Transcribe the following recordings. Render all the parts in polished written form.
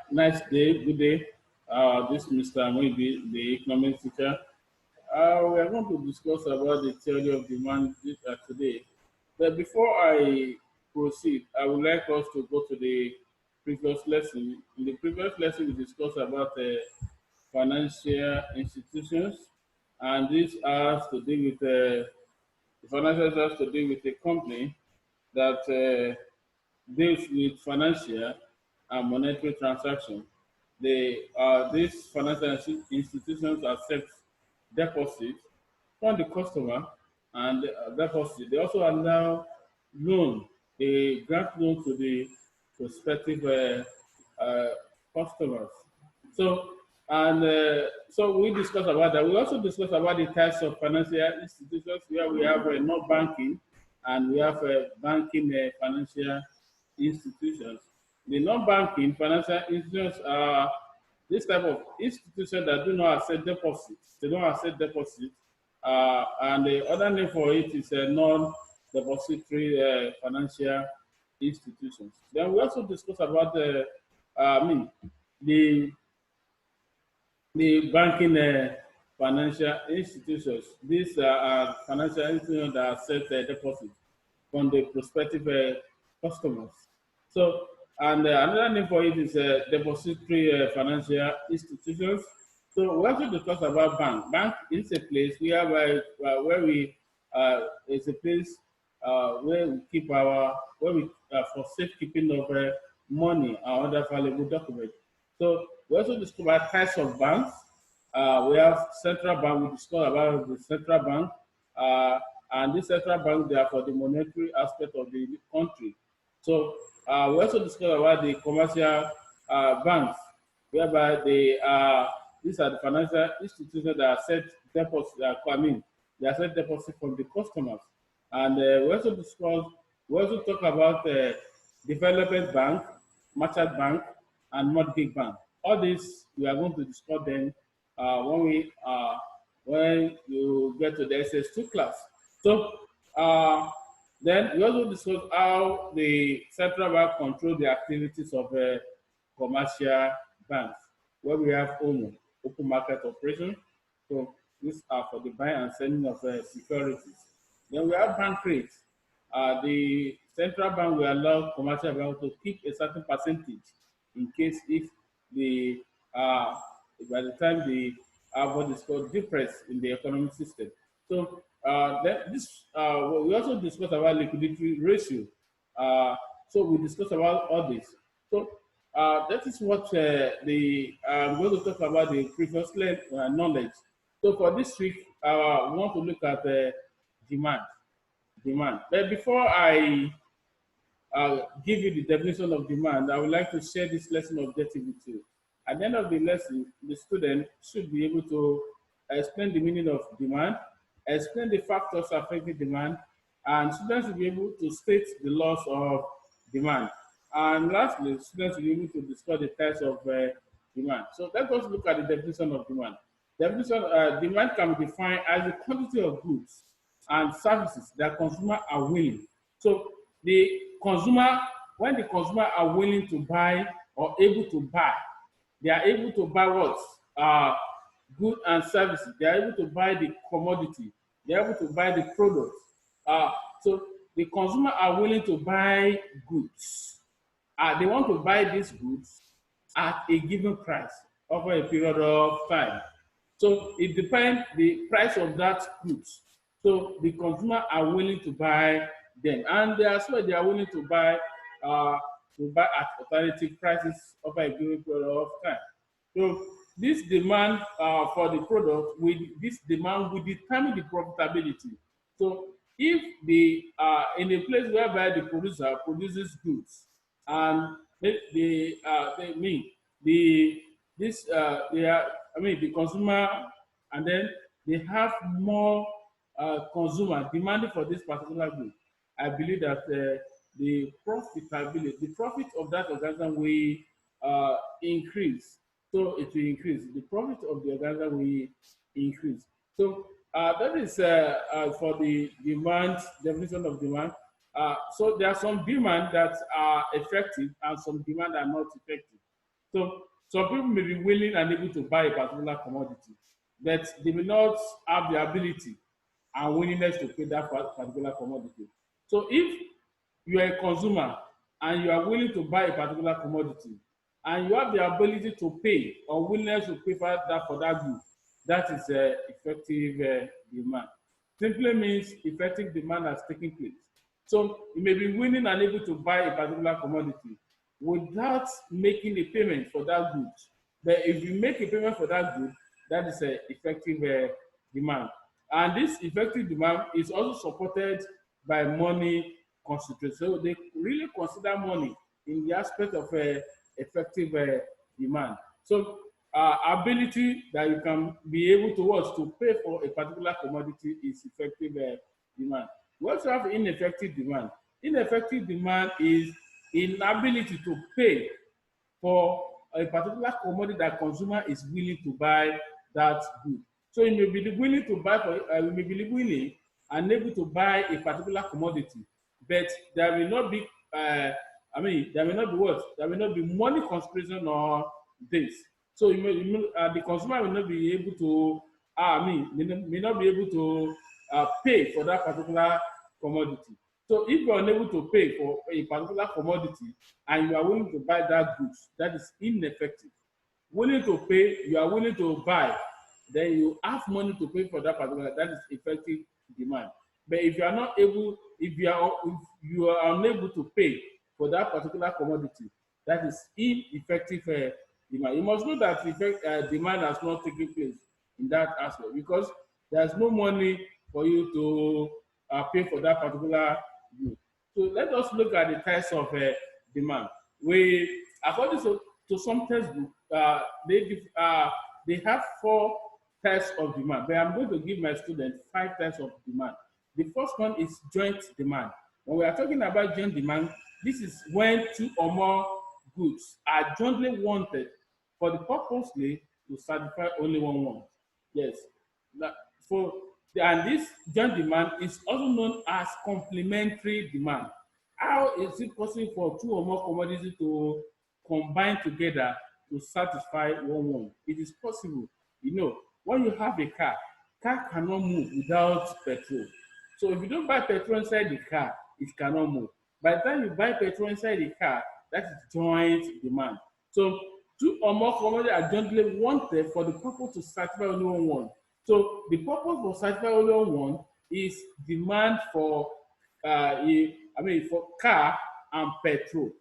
Nice day, good day. This is Mr. Amoibi, the economics teacher. We are going to discuss about the theory of demand today. But before I proceed, I would like us to go to the previous lesson. In the previous lesson, we discussed about financial institutions, and this has to do with the financial has to do with a company that deals with financial and monetary transactions. These financial institutions accept deposits from the customer and deposit. They also allow loan, they grant loan to the prospective customers. So, so we discussed about that. We also discussed about the types of financial institutions where we have not banking and we have banking financial institutions. The non-banking financial institutions are this type of institution that do not accept deposits. They don't accept deposits. And the other name for it is a non-depository financial institutions. Then we also discuss about the banking financial institutions. These are financial institutions that accept deposits from the prospective customers. So, and another name for it is depository financial institutions. So we also discuss about bank. Bank is a place where we is a place where we keep our for safekeeping of money and other valuable documents. So we also discuss about types of banks. We have central bank. We discuss about the central bank, and this central bank they are for the monetary aspect of the country. So we also discuss about the commercial banks, whereby these are the financial institutions that accept deposits. They accept deposits from the customers. And we also talk about development bank, merchant bank, and mortgage bank. All this we are going to discuss then when you get to the SS2 class. So then we also discuss how the central bank control the activities of commercial banks, where we have open market operation. So these are for the buying and selling of securities. Then we have bank rates. The central bank will allow commercial banks to keep a certain percentage in case if the by the time the what is called difference in the economic system. So we also discuss about liquidity ratio. So we discuss about all this. So that is what I'm going to talk about the previous knowledge. So for this week, we want to look at demand. But before I give you the definition of demand, I would like to share this lesson objective with you. At the end of the lesson, the student should be able to explain the meaning of demand, explain the factors affecting demand, and students will be able to state the laws of demand. And lastly, students will be able to discuss the types of demand. So let us look at the definition of demand. Demand can be defined as the quantity of goods and services that consumers are willing. So when the consumer are willing to buy or able to buy, they are able to buy what? Goods and services. They are able to buy the commodity. They are able to buy the products. So the consumer are willing to buy goods. They want to buy these goods at a given price over a period of time. So it depends the price of that goods. So the consumer are willing to buy them, and they as well they are willing to buy at alternative prices over a given period of time. So this demand for the product, this demand will determine the profitability. So if in a place whereby the producer produces goods and the consumer, and then they have more consumer demanding for this particular good, I believe that the profitability, the profit of that organization will increase. So it will increase. The profit of the organization will increase. So that is for the demand, definition of demand. So there are some demand that are effective and some demand are not effective. So some people may be willing and able to buy a particular commodity, but they may not have the ability and willingness to pay that particular commodity. So if you are a consumer and you are willing to buy a particular commodity and you have the ability to pay or willingness to pay for that good, that is effective demand. Simply means effective demand has taken place. So you may be willing and able to buy a particular commodity without making a payment for that good. But if you make a payment for that good, that is effective demand. And this effective demand is also supported by money consideration. So they really consider money in the aspect of effective demand. So ability that you can be able to watch to pay for a particular commodity is effective demand. We also have ineffective demand. Ineffective demand is inability to pay for a particular commodity that consumer is willing to buy that good. So you may be willing to buy you may be willing and able to buy a particular commodity, but there will not be there will not be what? There will not be money consideration or this. So the consumer will not be able to may not be able to pay for that particular commodity. So if you are unable to pay for a particular commodity and you are willing to buy that goods, that is ineffective. Willing to pay, you are willing to buy, then you have money to pay for that particular, that is effective demand. But if you are not able, if you are unable to pay for that particular commodity, that is ineffective demand. You must know that demand has not taken place in that aspect because there's no money for you to pay for that particular good. So let us look at the types of demand. According to some textbooks, they have 4 types of demand, but I'm going to give my students 5 types of demand. The first one is joint demand. When we are talking about joint demand, this is when 2 or more goods are jointly wanted for the purposely to satisfy only one want. Yes. For and this joint demand is also known as complementary demand. How is it possible for 2 or more commodities to combine together to satisfy one want? It is possible. You know, when you have a car cannot move without petrol. So if you don't buy petrol inside the car, it cannot move. By the time you buy petrol inside the car, that is joint demand. So 2 or more commodities are jointly wanted for the purpose to satisfy only one want. So the purpose for satisfy only one is demand for for car and petrol.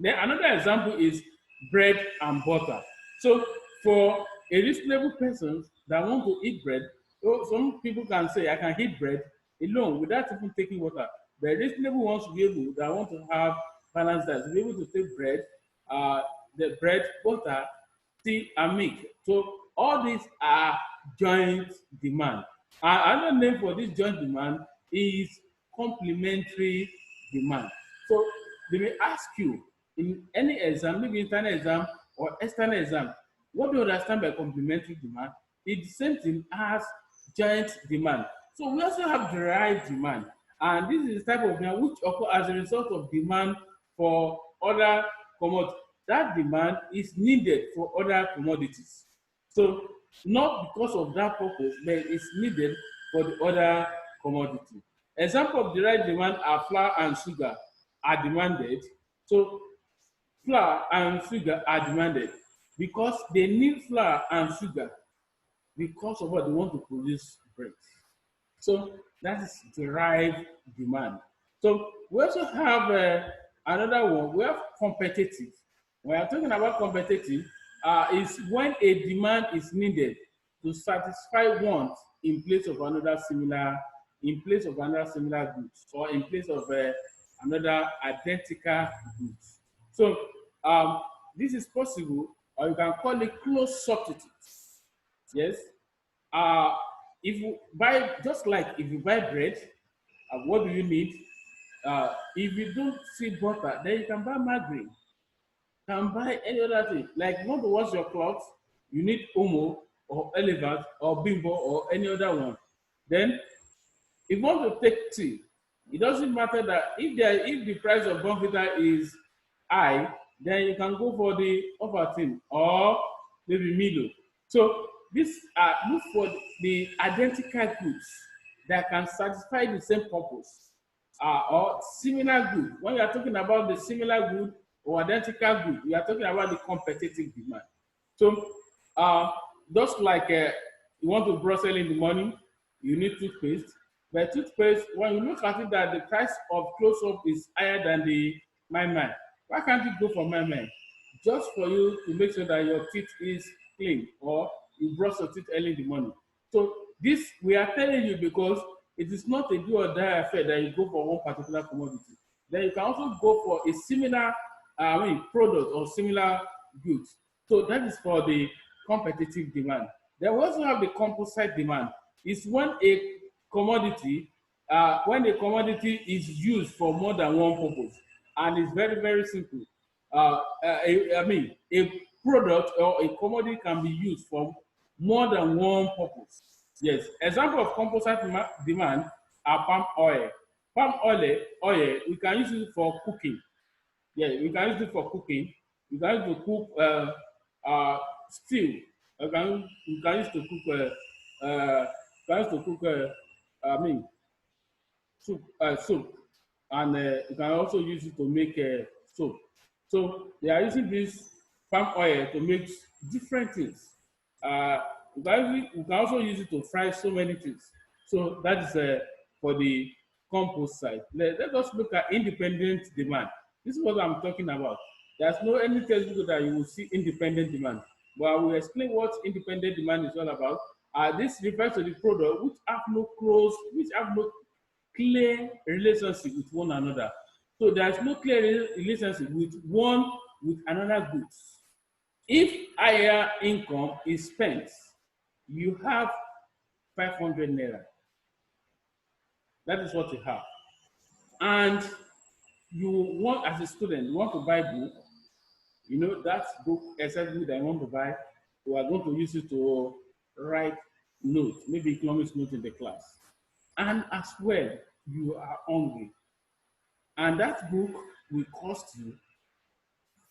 Then another example is bread and butter. So for a reasonable person that want to eat bread, some people can say I can eat bread alone without even taking water. But reasonable ones to be able that want to have balanced diet, to be able to take bread, the bread, butter, tea, and milk. So all these are joint demand. Another name for this joint demand is complementary demand. So they may ask you in any exam, maybe internal exam or external exam, what do you understand by complementary demand? It's the same thing as joint demand. So we also have derived demand, and this is the type of demand which occur as a result of demand for other commodities. That demand is needed for other commodities. So not because of that purpose, but it's needed for the other commodity. Example of derived demand are flour and sugar are demanded. So flour and sugar are demanded because they need flour and sugar because of what they want to produce bread. So that is derived demand. So we also have another one. We have competitive. When we are talking about competitive, is when a demand is needed to satisfy want in place of another similar, goods, or in place of another identical goods. So this is possible, or you can call it close substitute. Yes. Uh, if you buy, just like if you buy bread, what do you need? If you don't see butter, then you can buy margarine. Can buy any other thing. Like you want to wash your clothes, you need Omo or Elevate or Bimbo or any other one. Then if you want to take tea, it doesn't matter that if the price of Bonfita is high, then you can go for the upper thing or maybe middle. So this look for the identical goods that can satisfy the same purpose or similar good. When you are talking about the similar good or identical good, you are talking about the competitive demand. So uh, just like you want to brush early in the morning, you need toothpaste. But toothpaste, when you look at it, that the price of close-up is higher than the my man. Why can't you go for my man? Just for you to make sure that your teeth is clean or you brush your teeth early in the morning. So this we are telling you because it is not a do or die affair that you go for one particular commodity. Then you can also go for a similar product or similar goods. So that is for the competitive demand. Then we also have the composite demand. It's when a commodity is used for more than one purpose, and it's very very simple. A product or a commodity can be used for more than one purpose. Yes, example of composite demand are palm oil. Palm oil, we can use it for cooking. Yeah, we can use it for cooking. We can use it to cook stew. We can use to cook we can use to cook soup, and you can also use it to make soap. So they are using this palm oil to make different things. You can also use it to fry so many things. So that is for the compost side. Let us look at independent demand. This is what I'm talking about. There's no any textbook that you will see independent demand. But I will explain what independent demand is all about. This refers to the product which have no clear relationship with one another. So there is no clear relationship with another goods. If higher income is spent, you have 500 naira. That is what you have. And you want, as a student, you want to buy book, that book, exactly that I want to buy, we are going to use it to write notes, maybe economics notes in the class. And as well, you are hungry. And that book will cost you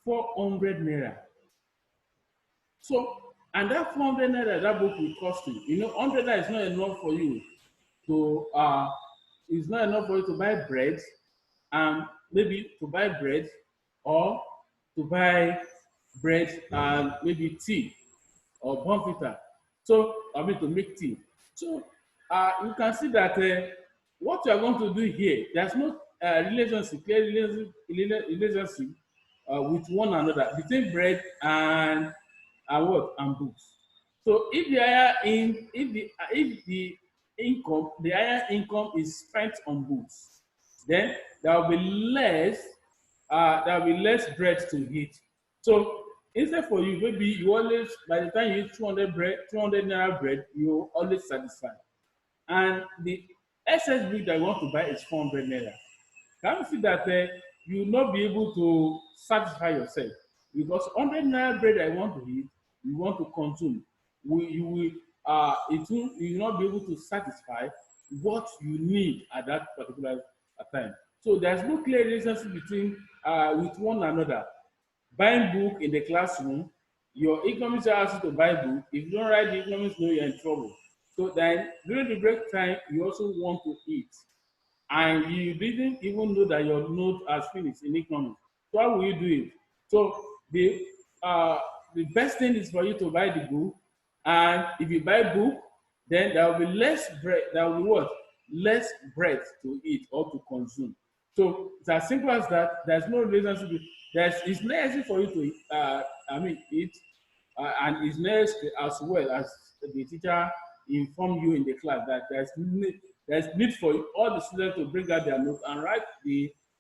400 naira. So, and that 400 naira that book will cost you. 100 naira is not enough for you to it's not enough for you to buy bread, and maybe to buy bread or to buy bread and maybe tea or bonfita. So, to make tea. So, you can see that what you are going to do here, there's no clear relationship with one another between bread and what and books. So if the higher income is spent on books, then there will be less bread to eat. So instead for you, maybe you always, by the time you eat 200 naira bread, you always satisfied. And the excess bread that you want to buy is 400 naira. Can you see that you will not be able to satisfy yourself? Because 100 naira bread I want to eat, you want to consume, you will not be able to satisfy what you need at that particular time. So there's no clear relationship between with one another. Buying book in the classroom, your economics asks you to buy book. If you don't write the economics note, you're in trouble. So then during the break time, you also want to eat, and you didn't even know that your note has finished in economics. So how will you do it? So uh, the best thing is for you to buy the book, and if you buy book, then there will be less bread. There will be what? Less bread to eat or to consume. So it's as simple as that. There's no relationship. It's necessary for you to eat, and it's necessary as well as the teacher inform you in the class that there's need for all the students to bring out their notes and write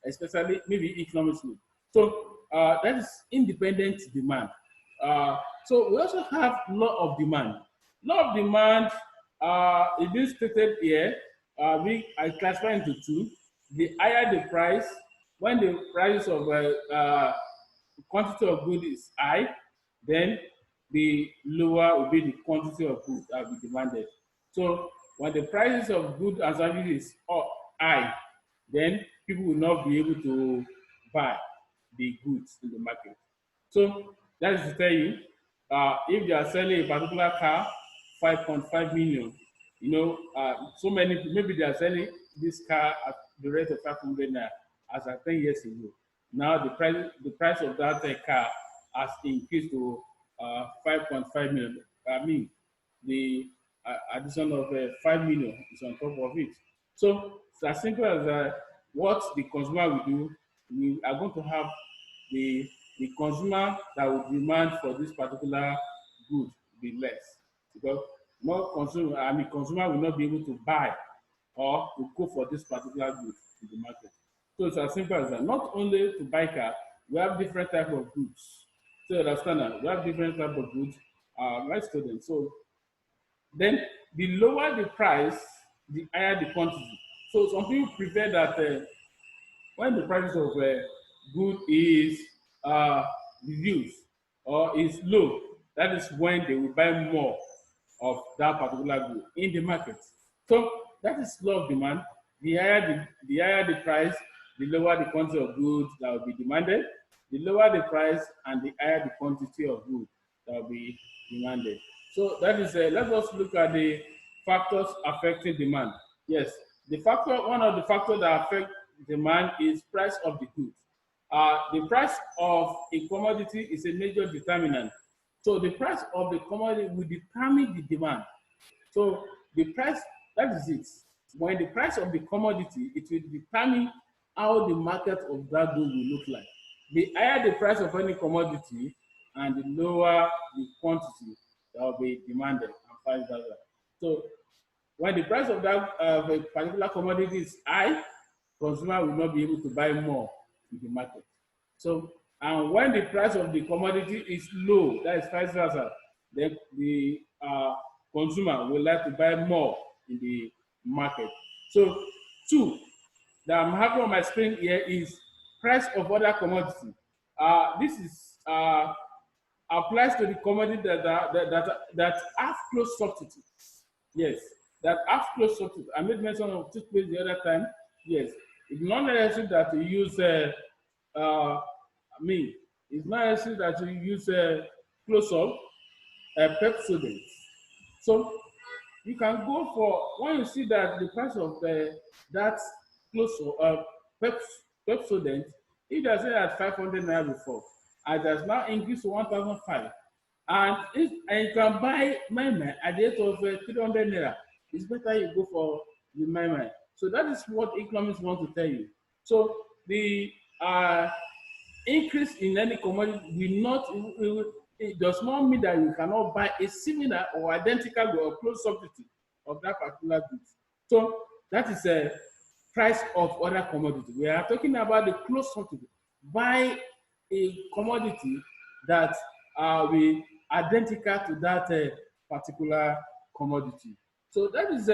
especially maybe economics note. So that is independent demand. So we also have law of demand. Law of demand is being stated here. I classify into two. The higher the price, when the price of quantity of good is high, then the lower will be the quantity of good that will be demanded. So when the prices of good and services is high, then people will not be able to buy. the goods in the market. So that is to tell you, if they are selling a particular car, 5.5 million, so many, maybe they are selling this car at the rate of 500 naira as at 10 years ago. Now the price of that car has increased to 5.5 million. I mean, the addition of 5 million is on top of it. So it's as simple as what the consumer will do. We are going to have the the consumer that will demand for this particular good be less, because more consumer, consumer will not be able to buy or to go for this particular good in the market. So it's as simple as that. Not only to buy car, we have different type of goods. So you understand that we have different type of goods, my students. So then the lower the price, the higher the quantity. So some people prefer that when the price of good is reduced or is low, that is when they will buy more of that particular good in the market. So that is law of demand. The higher the price, the lower the quantity of goods that will be demanded. The lower the price and the higher the quantity of goods that will be demanded. So that is let us look at the factors affecting demand. Yes, one of the factors that affect demand is price of the goods. The price of a commodity is a major determinant. So the price of the commodity will determine the demand. So the price, that is it. When the price of the commodity, it will determine how the market of that good will look like. The higher the price of any commodity and the lower the quantity that will be demanded and vice versa. So when the price of that of a particular commodity is high, consumer will not be able to buy more in the market. So, and when the price of the commodity is low, that is vice versa, then the consumer will like to buy more in the market. So, two that I'm having on my screen here is price of other commodity. This is applies to the commodity that have close substitute. Yes, that have close substitute. I made mention of toothpaste the other time. Yes, it's not necessary that you use it's not necessary that you use close up Pepsodent. So you can go for, when you see that the price of that close Pepsodent, if they say at 500 naira before, and it has now increased to 1,005, and you can buy my at the rate of 300 naira, it's better you go for the my. So that is what economists want to tell you. So the increase in any commodity it does not mean that you cannot buy a similar or identical or close substitute of that particular goods. So that is a price of other commodity. We are talking about the close substitute. Buy a commodity that will identical to that particular commodity. So that is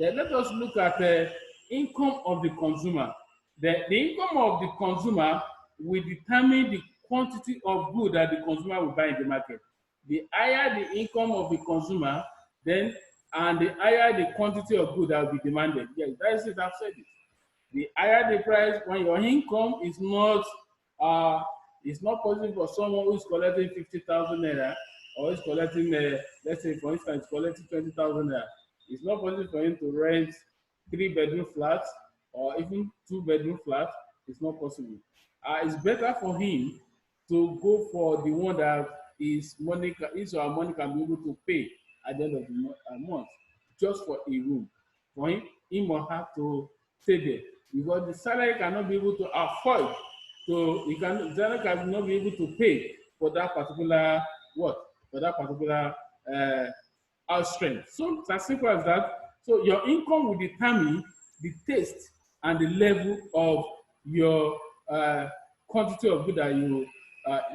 let us look at income of the consumer. The income of the consumer will determine the quantity of good that the consumer will buy in the market. The higher the income of the consumer, then and the higher the quantity of good that will be demanded. Yes, that is it. I've said it. The higher the price, when your income is not possible for someone who is collecting 50,000 naira or is collecting let's say for instance collecting 20,000 naira. It's not possible for him to rent 3-bedroom flats or even 2-bedroom flats. It's not possible. It's better for him to go for the one that his or her money can be able to pay at the end of the month, just for a room. For him or her to stay there, because the salary cannot be able to afford. So the salary cannot be able to pay for that particular house rent. So it's as simple as that. So your income will determine the taste and the level of your quantity of good that you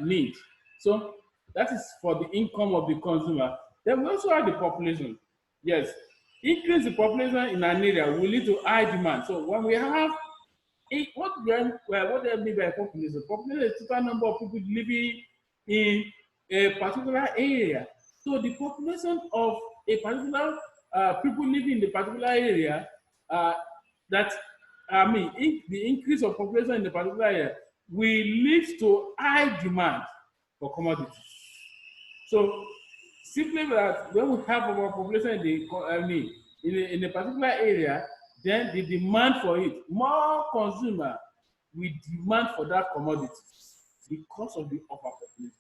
need. So that is for the income of the consumer. Then we also have the population. Yes, increase the population in an area will lead to high demand. So when we have what do I mean by population? Population is the total number of people living in a particular area. So the population of a particular people living in the particular area, the increase of population in the particular area will lead to high demand for commodities. So simply that when we have our population in the in a particular area, then the demand for it, more consumer will demand for that commodity because of the overpopulation.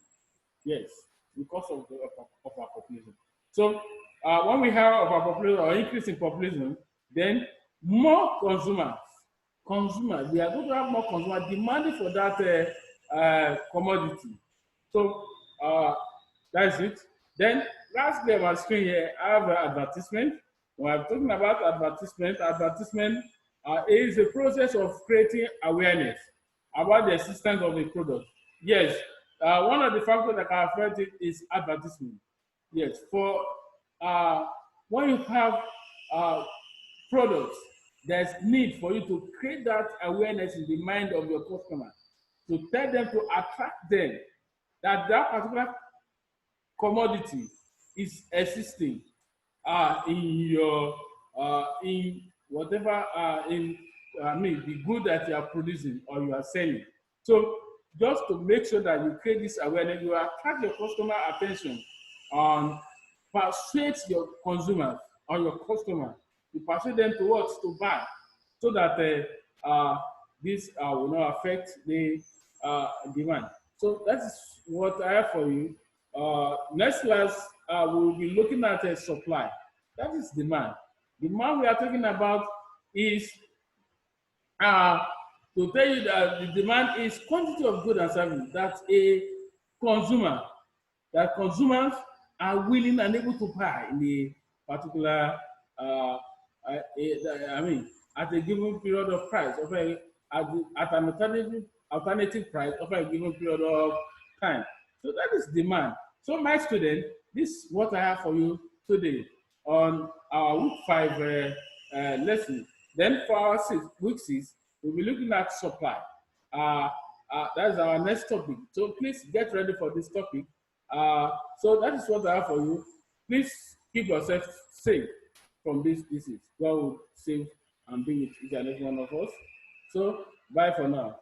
Yes, because of the overpopulation. So when we have overpopulation or increase in population, then more consumers, we are going to have more consumers demanding for that commodity. So uh, that's it. Then lastly on my screen here, I have an advertisement. When I'm talking about advertisement is a process of creating awareness about the existence of a product. Yes, one of the factors that can affect it is advertisement. Yes, for uh, when you have uh, products, there's need for you to create that awareness in the mind of your customer, to tell them, to attract them that that particular commodity is existing in your in whatever in the good that you are producing or you are selling. So just to make sure that you create this awareness, you attract your customer attention and persuade your consumers or your customer, you persuade them to what, to buy, so that this will not affect the demand. So that is what I have for you. Next class, we'll be looking at a supply. That is demand. Demand we are talking about is uh, to tell you that the demand is quantity of goods and services that a consumer, that consumers are willing and able to buy in a particular, I mean, at a given period of price, of at an alternative price of a given period of time. So that is demand. So my student, this is what I have for you today on our week 5 lesson. Then for our week 6, we'll be looking at supply. That's our next topic. So please get ready for this topic. So that is what I have for you. Please keep yourself safe from this disease. God will save and be with each and every one of us. So bye for now.